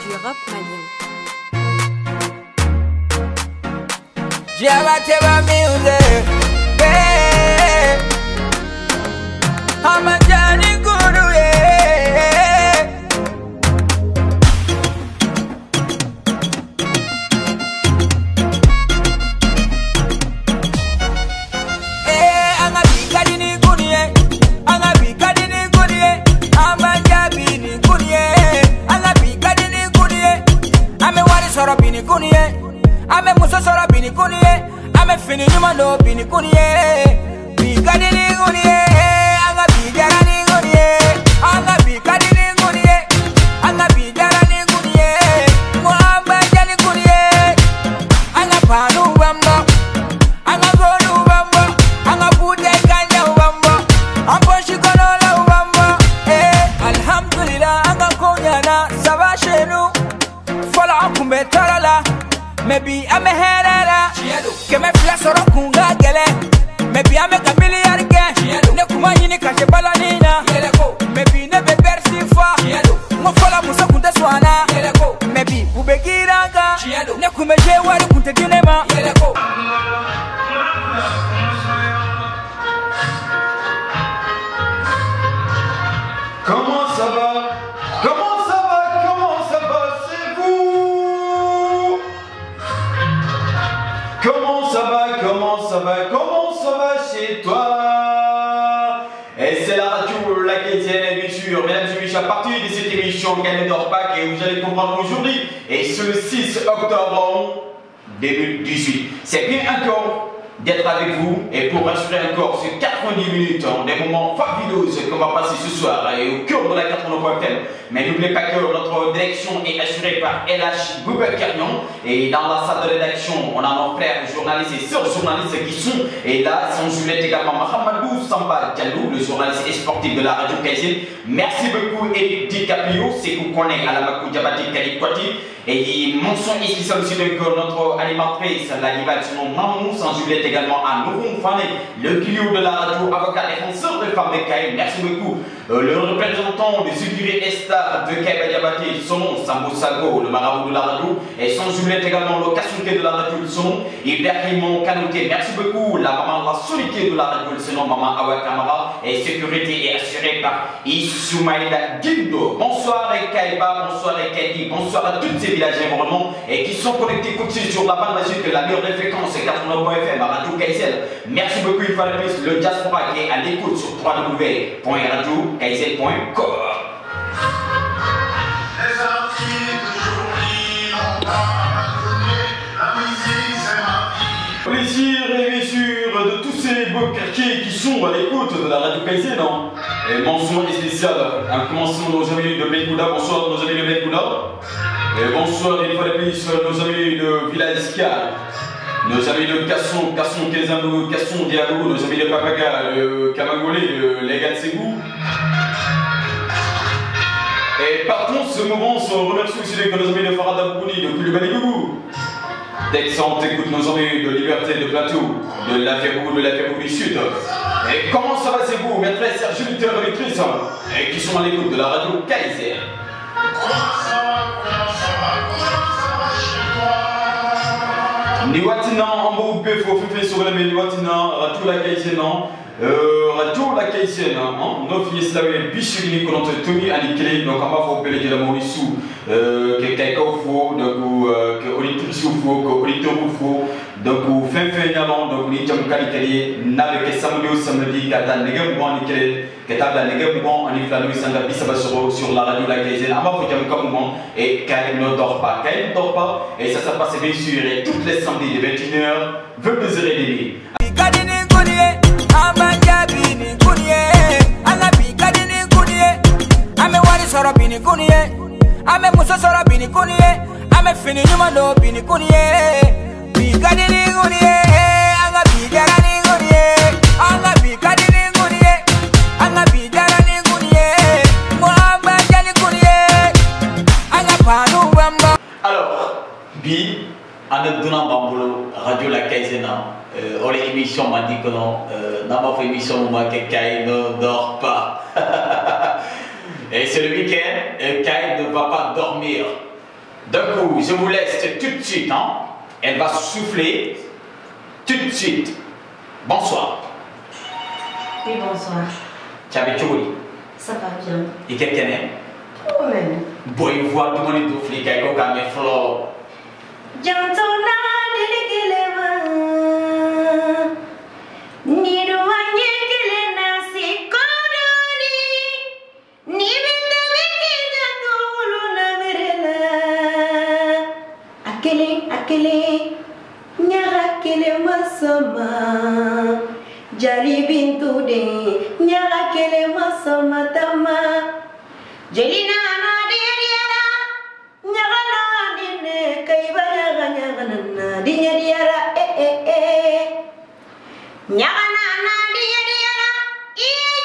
du rap malien. Jabateba music, hey. I'm a Johnny Guru, yeah. Hey, I'm a big daddy Guru, yeah. I'm a big daddy Guru, yeah. I'm a Jabini Guru, yeah. I'm a big daddy Guru, yeah. I'm a what is sort of Bini Guru, yeah. I'm a Musa sort of Bini Guru, yeah. I'm a Fini Numano Bini Guru, yeah. Big daddy Guru, yeah. Maybe I'm a head Can me flash or kunga gele. Maybe I'm a million again. Ne kuma yini kashe balanina. Maybe ne be bersi fa. Mo fala musa kunta swana. Maybe ubegiranga. Ne kuma je wari kunta dinema. Comment ça va? Comment ça va? Comment ça va chez vous? Comment ça va? Comment ça va? Comment ça va chez toi? Et c'est la radio, la quotidienne, bien sûr. Mesdames et messieurs, à partir de cette émission Gagne dort pas, que vous allez comprendre aujourd'hui, et ce 6 octobre 2018. C'est bien encore d'être avec vous et pour assurer encore ces 90 minutes, des moments fabuleux qu'on va passer ce soir et au cœur de la 80.fm. Mais n'oubliez pas que notre direction est assurée par LH Boubacarnion et dans la salle de rédaction, on a nos frères journalistes et sœurs journalistes qui sont et là, sans oublier également Mahamadou Samba Diallo, le journaliste et sportif de la radio Kaysien. Merci beaucoup Eric DiCaprio, c'est qu'on connaît à la Makou Diabati Kalikwati. Et mention spéciale aussi de notre animatrice, la rivale sur nom Mamou, sans oublier également à Nouroum Fane, le client de la radio, avocat défenseur de femmes de Kaye. Merci beaucoup. Le représentant de Zugiri Estar de Kaye Diabati, son nom, Sambo Sago, le marabout de la radio. Et sans oublier également le cassoutier de la radio, son nom, Ibrahim Kanouté. Merci beaucoup. La maman, la solitude de la radio, son nom, Maman Awa Kamara. Et sécurité est assurée par Isoumaïda Guindo. Bonsoir Kaïba, bonsoir Kaïdi, bonsoir à toutes ces villages environnements et qui sont connectés continuent sur la bande magique de la meilleure des fréquences 89.fm à Radio Kaysien. Merci beaucoup une fois de plus le diaspora qui est à l'écoute sur www.radiokaysien.com. Les artistes d'aujourd'hui n'ont pas abandonné la musique, c'est ma vie. Plaisir et mesure de tous ces beaux quartiers qui sont à l'écoute de la Radio Kaysien. Et mention spéciale en commençant nos amis de Bekouda. Bonsoir nos amis de Bekouda. Et bonsoir une fois de plus nos amis de Village Escale, nos amis de Kasson Kezamou, Kasson Diallo, nos amis de Papaga, de Kamagolé, de Legal Segou. Et partons ce moment, on remercie aussi nos amis de Farada Boukouni, de Koulibaligou. D'excellente écoute nos amis de Liberté de Plateau, de la Ferrou du Sud. Et comment ça va c'est vous, maîtresse, Serge Luther et Lectrice, et qui sont à l'écoute de la radio Kaysien. Comment ça va chez toi? Niwatina, en beau péfo, fait sur la Niwatina, Radio la Kaysien, Radio la Kaysien, nos filles slaves, Bichini, qu'on entend Tony Anikele, donc on va vous appeler de la Maurissou, que quelqu'un faut, donc que auditrice ou faut, que auditeur ou faut, donc fin nalan, donc ni jam kalikali, n'avec samedi, kata negam bon anikele, kata negam bon aniflanu sanga bisaba sur la radio la Kaysien, on va vous jam comme bon et Kaïm ne dort pas, et ça passe bien sûr et toutes les samedis de 21h, 22h30. I'm a Musa Sora Bini Kunie, I'm a Fini Numano Bini Kunie, Bigani Gunie, I'm a Bigani Gunie, I'm a Bigani Gunie, I'm a Bigani Gunie, Mohamed Jani Gunie, I'm a Panu Bamba. Alors, Bi, en donnant Bambolo, Radio La Kaysien, on l'émission m'a dit que non, n'a pas fait émission, moi, quelqu'un ne dort pas. Et c'est le week-end, et Kai ne va pas dormir. D'un coup, je vous laisse tout de suite. Hein. Elle va souffler tout de suite. Bonsoir. Oui, bonsoir. Tu avais tout. Ça va bien. Et quelqu'un est? Toi-même. Boy, voir tout le monde est flic, il y a un flot. Jantona delegele ni duanye kele nasi kodoni ni bita biki jantulu na verela akele nyara kele masama jali bintu de nyara kele masama tama jelina na deriara nyara na dine kaiba nyara na dinyara nyara na dinyara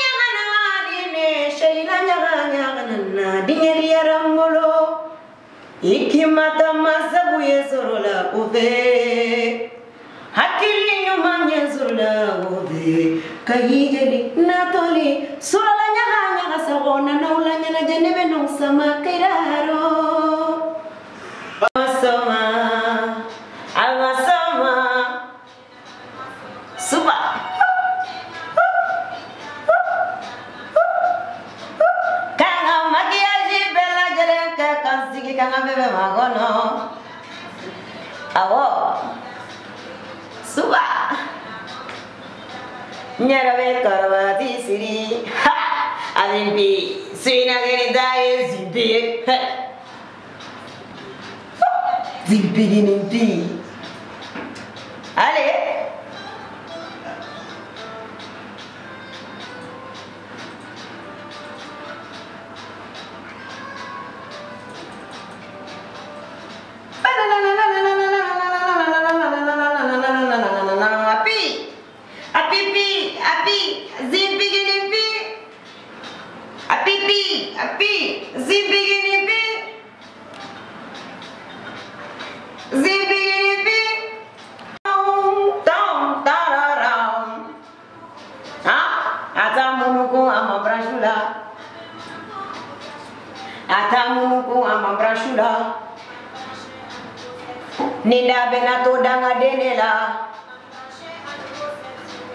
nyara na dine shaila nyara na dinyara molo ikimata masabu yesorola uve hakili nyuma yesorola uve kahijeli natoli sorola nyara sagona naula nyana jenebe nong sama kairaro Amasama Suba Kanga makiaji bella jerenka kansigi kanga bebe magono Awo Suba Nyarabe karawati siri Ha Azimbi Sina geni dae zimbi Zimbi nimbi Allez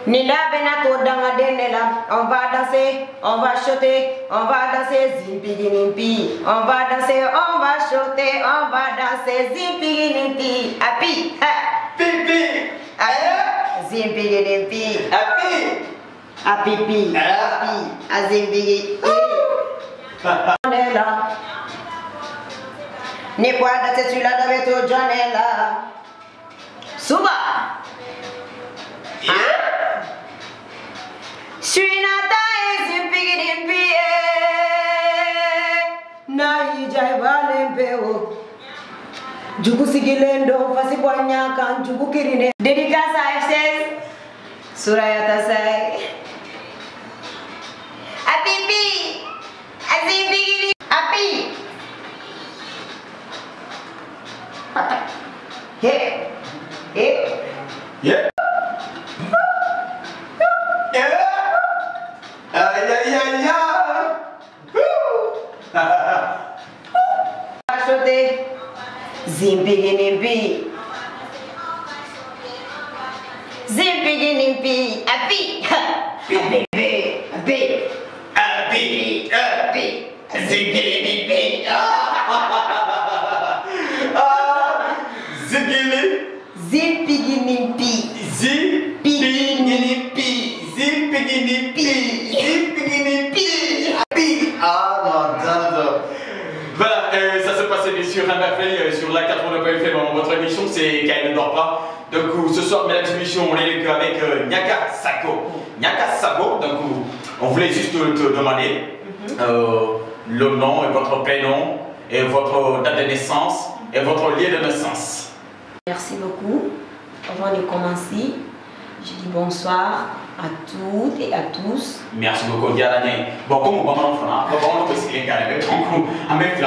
Nida benato danga denela on va danser, on va chanter, on va danser zimpigi nimpi, on va danser, on va chanter, on va danser zimpigi nimpi, api, Pipi, zimpigi nimpi, api, apipi, api, azimpigi, Janela, ne quoi danser sur la daveto Janela, Suba. Srinata is in Piggy Nai Jaivan Peo Jukusigilendo, Fasipanya can Jukukirine. Dedica says Surayata say Happy as in Piggy happy. Hey, yeah. Zimpigi nimpi, api, Voilà, ça se passait bien sûr à merveille sur la 80 FM dans votre émission, c'est Kyle ne dort pas. Donc ce soir, mesdames et messieurs, on est avec Nyaka Sako. Nyaka Sako, donc on voulait juste te demander le nom et votre prénom et votre date de naissance et votre lieu de naissance. Merci beaucoup. Avant de commencer, je dis bonsoir à toutes et à tous. Merci beaucoup, Diane. Bon, comme on va en faire, on va essayer de gagner. On va faire Il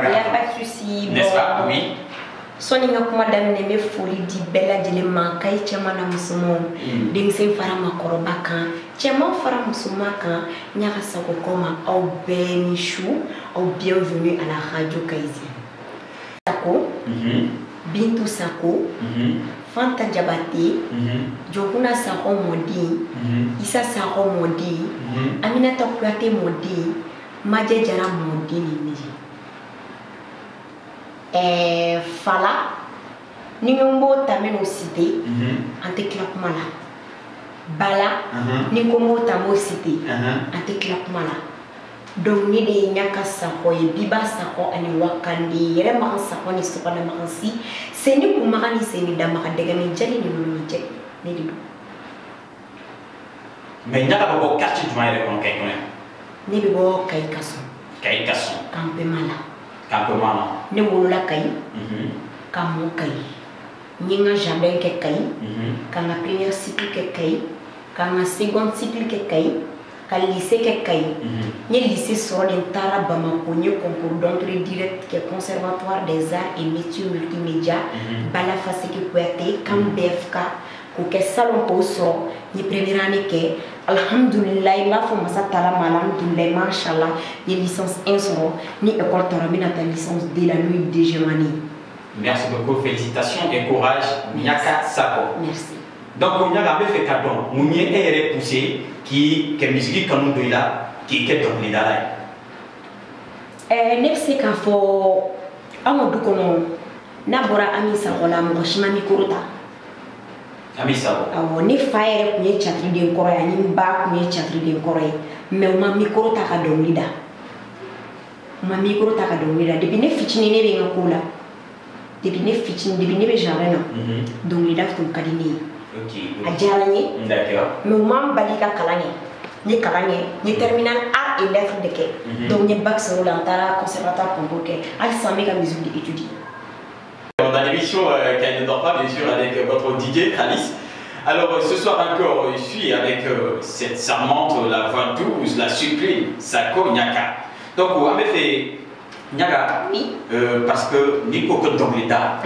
n'y a pas de souci. N'est-ce pas? Oui. Soni nga kuma damine me foli di bella jele man kay chama na musumo ding sen fara makoroba kan chama fara musuma kan Nyaka Sako koma au beni chou au bienvenue à la radio Kaizen. Sako, Bintou Sako, Fanta Diabaté, Jokuna Sako Modi, Issa Sako Modi, Aminata Kouyaté Modi, Madje Diarra Modi Niji. Fala, Nimombo Tameno Cité, Antéclapmala. Bala, Nikombo Tamo Cité, Antéclapmala. Donc ni de Nyaka Sako et Biba Sako ani Wakandi yere makan Sako ni sokana makan si c'est ni kumaka ni c'est ni damaka degami jali ni lulu je ni di mais Nyaka ba ko quartier du maire kon kay konen ni bi bo kay kaso campement ni wulula kay kamo kay ni nga jardin ke kay kanga première cycle ke kay kanga second cycle ke kay ka lycée ke kay ni lycée sur l'intara Bamako ni concours d'entrée direct ke conservatoire des arts et métiers multimédia bala fasiki Kouyaté kam BFK ko ke salon ko so ni première année ke alhamdulillah la fo masa tala malam dulay machallah ni licence 1 so ni école toramina ta licence 2 la nuit de Germanie. Merci beaucoup, félicitations et courage Nyaka Sako. Merci. Donc, on a fait cadeau. On y est repoussé qui est musique comme nous là, qui est donc les dalai. Ne sais qu'à fo, amadou kono, nabora ami sarola mo shima mikorota. Ami saro. Awo ne fire kunye chatri de nkoroya ni mba kunye chatri de nkoroya. Mais ma mikorota ka donglida. Ma mikorota ka donglida. Depuis ne fitini ne be ngakola. Depuis ne fitini, depuis ne be jarena. Donglida fu kadini. Ok. Adjarani. D'accord. Mais moi balika kalanye. Ni kalanye, ni terminal art et lettres de quai. Donc ni bac sur l'antara conservatoire concours quai. Al samé la musique d'étudier. Dans l'émission qu'elle ne dort pas, bien sûr, avec votre DJ Alice. Alors ce soir encore, je suis avec cette charmante, la voix douce, la sublime Sako Nyaka. Donc on avait fait Nyaka, oui. Parce que Nico que donc l'État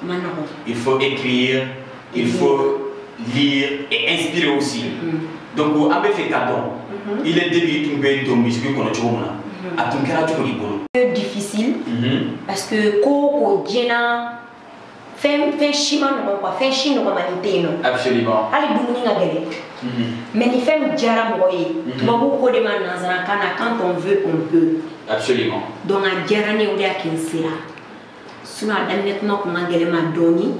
maintenant, il faut écrire, il faut lire et inspirer aussi. Donc on avait fait cadeau. Il est début tombé dans musique qu'on a trouvé là. À ton cœur, tu connais pas. Difficile parce que ko djena fem chima no quoi fem chino ko manité no Absolument. ali dumuni nga gele mais ni fem djara moye tubabu ko de man nazana kana quand on veut on peut. Absolument. Donc a djara ne odi akinsira suna danet no ko ngele ma doni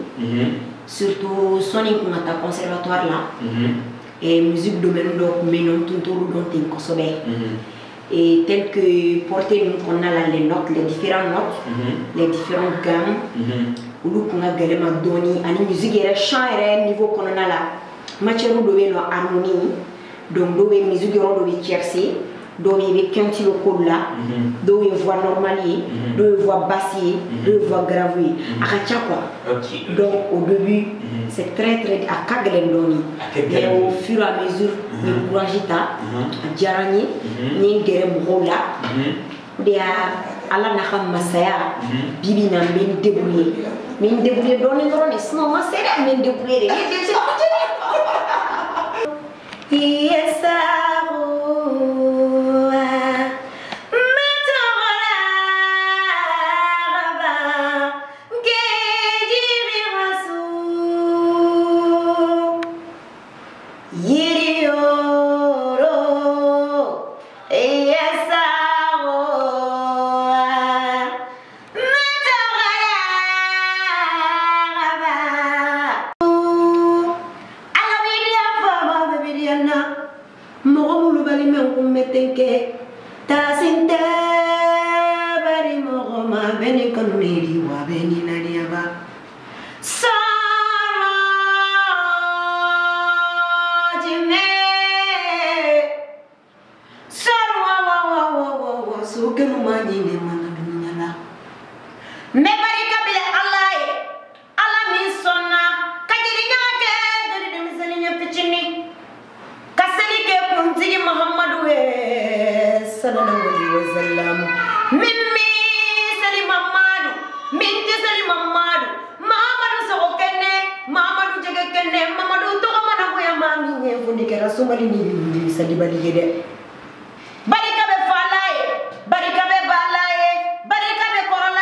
surtout soni ko ngata conservatoire là et musique domaine do menon tunturu don tin ko sobe. Et tel que porter nous qu'on a les notes, les différentes notes, les différentes gammes, ou nous qu'on a galé ma doni, ani musique et chant et niveau qu'on a là, matière où doit nos harmonie, donc doit musique et doit tiercé, doit y quinti le code là, doit y voix normalier, doit y voix bassier, doit y voix gravée, à quoi. Donc au début c'est très à kaglen doni, mais au fur et à mesure le couragita, à djarani, ni gerem rola, dia ala nakam masaya, bibi na min débrouiller doni doni, sinon ma sera min débrouiller, yes barika be falaye barika be balaye barika be korola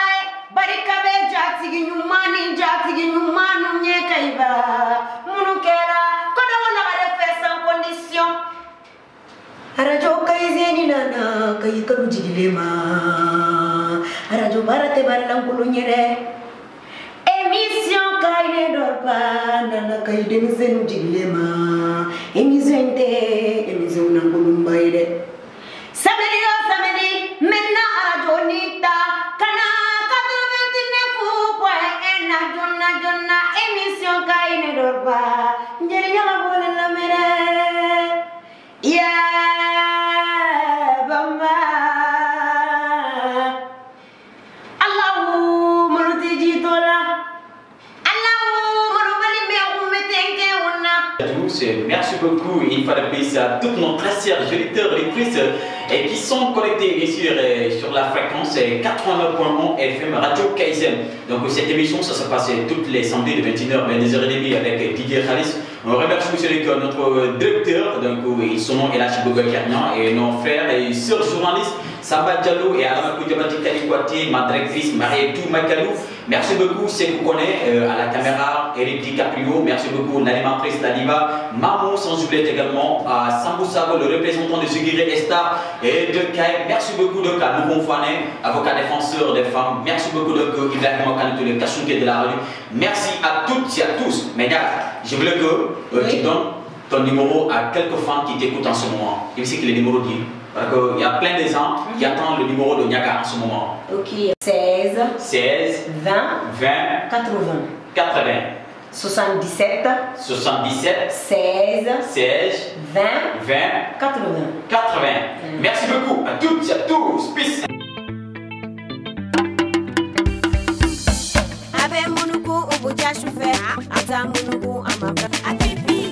jigilema radio barate baralankulo nyere émission Kaine dort pas nana kay denizenu jigilema émission nangulu mbayde samedi yo samedi maintenant radio nita kana 89.1 jonna émission Kaine dort pas njeri ñala bolé la mere ya bamba Allahu mulutiji tola Allahu mulubali me ummetenke wonna. Merci beaucoup une fois de plus à toutes nos très chers auditeurs et auditrices qui sont connectés bien sûr sur la fréquence 89.1 FM Radio KSM. Donc cette émission ça se passe toutes les samedis de 21h à 22h30 avec Didier Khalis. On remercie monsieur notre directeur, donc son nom est Lachi Bogo Kernian et nos frères et sœurs journalistes Samba Diallo et Alama Koudjabati Kalikwati, ma directrice Marie-Tou Makalou. Merci beaucoup, c'est vous connaissez à la caméra, Eric DiCaprio. Merci beaucoup, l'animatrice Nadiva. Mamou, sans oublier également à Sambou Sabo, le représentant de Sugire Esta et de Kaye. Merci beaucoup, donc à Nouveau Fané, avocat défenseur des femmes. Merci beaucoup, donc Ibrahim Okane, le Kachouké de la rue. Merci à toutes et à tous. Mais gars, je voulais que tu donnes ton numéro à quelques femmes qui t'écoutent en ce moment. Il sait que les numéros disent. Parce qu'il y a plein de gens qui attendent le numéro de Niaga en ce moment. Ok. 16 20 80 77 16 20 80. Merci beaucoup à toutes et à tous. Peace. Abe munuku ubuja shufe ata munuku amabra happy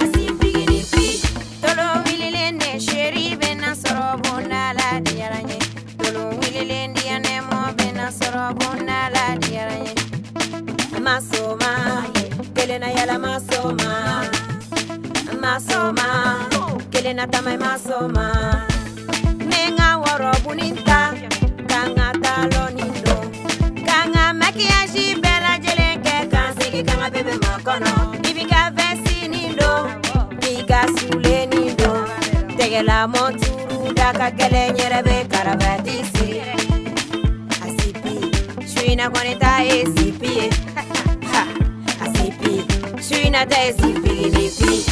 asipigiripi tolo wililene sheri bena sorobona la diaranye tolo wililene diane mo bena sorobona la diaranye masoma kelena yala masoma kelena tamay masoma menga worobuninta kanga talonindo kanga makiyaji bela jeleke kansiki kanga bebe makono ibika vesi nindo biga sule nindo tegela monturu daka kele nyerebe karabatisi asipi shuina koneta esipi asipi shuina ta esipi lipi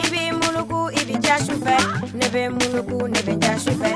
Ibi muluku ibi jashufe nebe muluku nebe jashufe